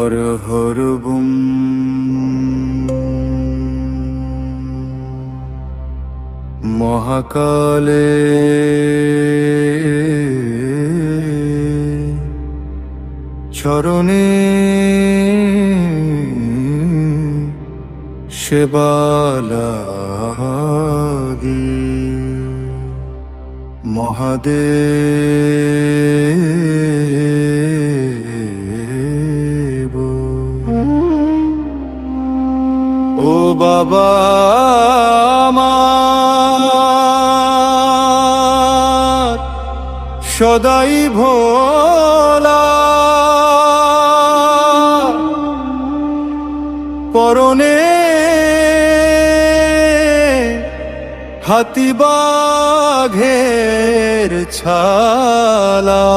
Har Har broom মহাকালে চরণে সেবালাগি মহাদেব ও বাবা আমার সদাই ভোলা পরনে হাতি বাঘের ছালা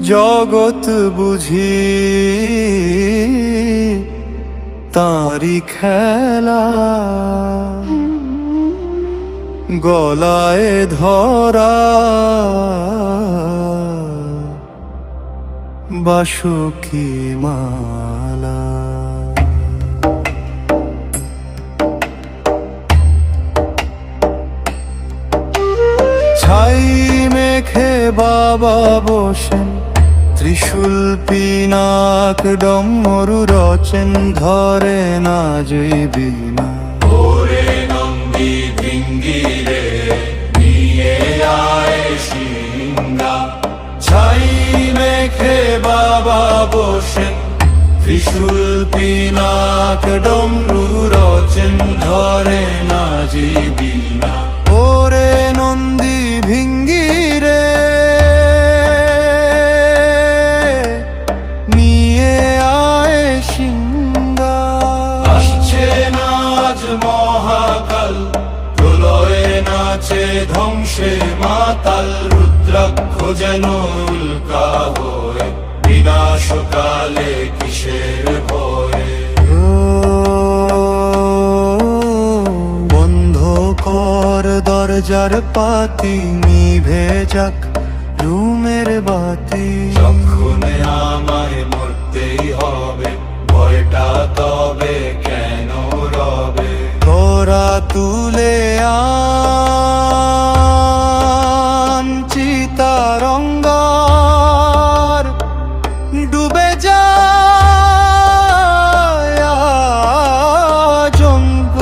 জগৎ বুঝি তারি খেলা গলায় ধরা বাসুকি মালা ছাই মেখে বাবা বসেন ত্রিশূল পিনাক ডমরু রচেন ধরে না জৈবী না ওরে নন্দী ভিঙ্গিরে নিয়ে আয় সিংহা ছাই মেখে বাবা বসেন ত্রিশূল পিনাক ডমরু রচেন ধরে না জৈবী না ওরে নন্দী ভিঙ্গিরে নিয়ে আয় সিংহা আসছে নাচ মহাকাল প্রলয়ে নাচে ধ্বংসে মাতাল রুদ্রাক্ষ যেন উল্কা হয়ে বিনাশকালে কিসের ভয়ে বন্ধ কর দরজার পাতি নিভে যাক রুমের বাতি যখন আমায় মরতেই হবে ভয়টা তবে কেন রবে তোরা তুলে আন চিতারঙ্গার ডুবে যায় জঙ্গ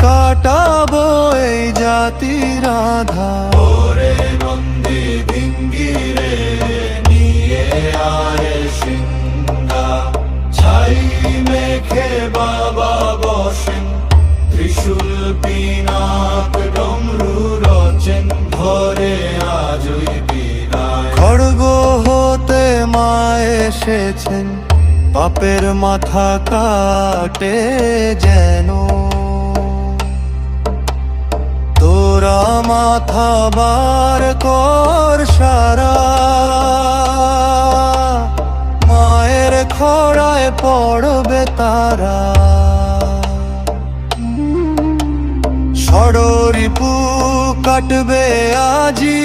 কাটাবো এই জাতির আধার ওরে নন্দী ভিঙ্গিরে নিয়ে আয় সিংহা ছাই মেখে বাবা বসেন ত্রিশূল পিনাক ডমরু রচেন ধরে আজই বিদায় খড়গ হতে মা এসেছেন পাপের মাথা কাটে যেন তোরা মাথা বার কর সারা মায়ের খড়ায় পড়বে তারা ষড়রিপু কাটবে আজি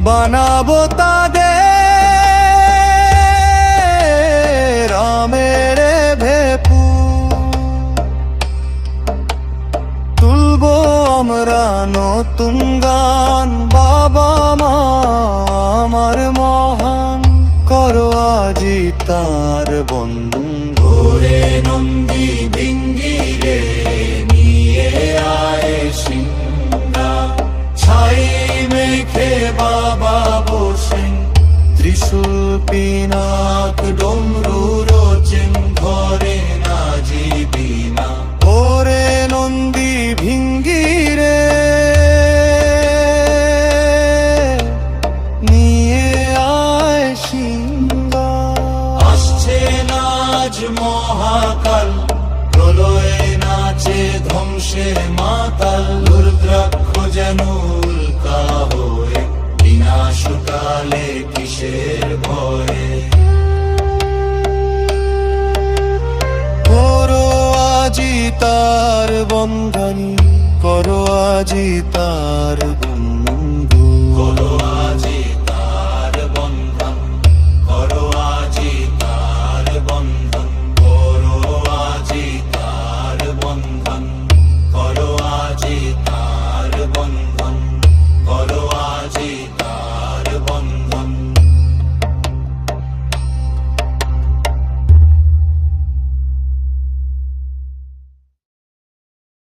বানাবো তাদের রামের ভেপু তুলবো আমরা নতুন গান বাবা মা আমার মহান করো আজি তার বন্ধু ওরে নন্দী ভিঙ্গিরে নিয়ে আয় সিংহা ছাই মেখে বাবা বসেন ত্রিশূল পিনাক ডমরু রচেন ধরে না জীবী না ওরে নন্দী ভিঙ্গিরে নিয়ে আয় সিংহা আসছে নাচ মহাকাল প্রলয়ে নাচে ধ্বংসে মাতাল রুদ্রাক্ষ যেন উল্কা হয়ে বিনাশকালে কিসের ভয়ে করো আজি তার বন্ধনী করো আজি তার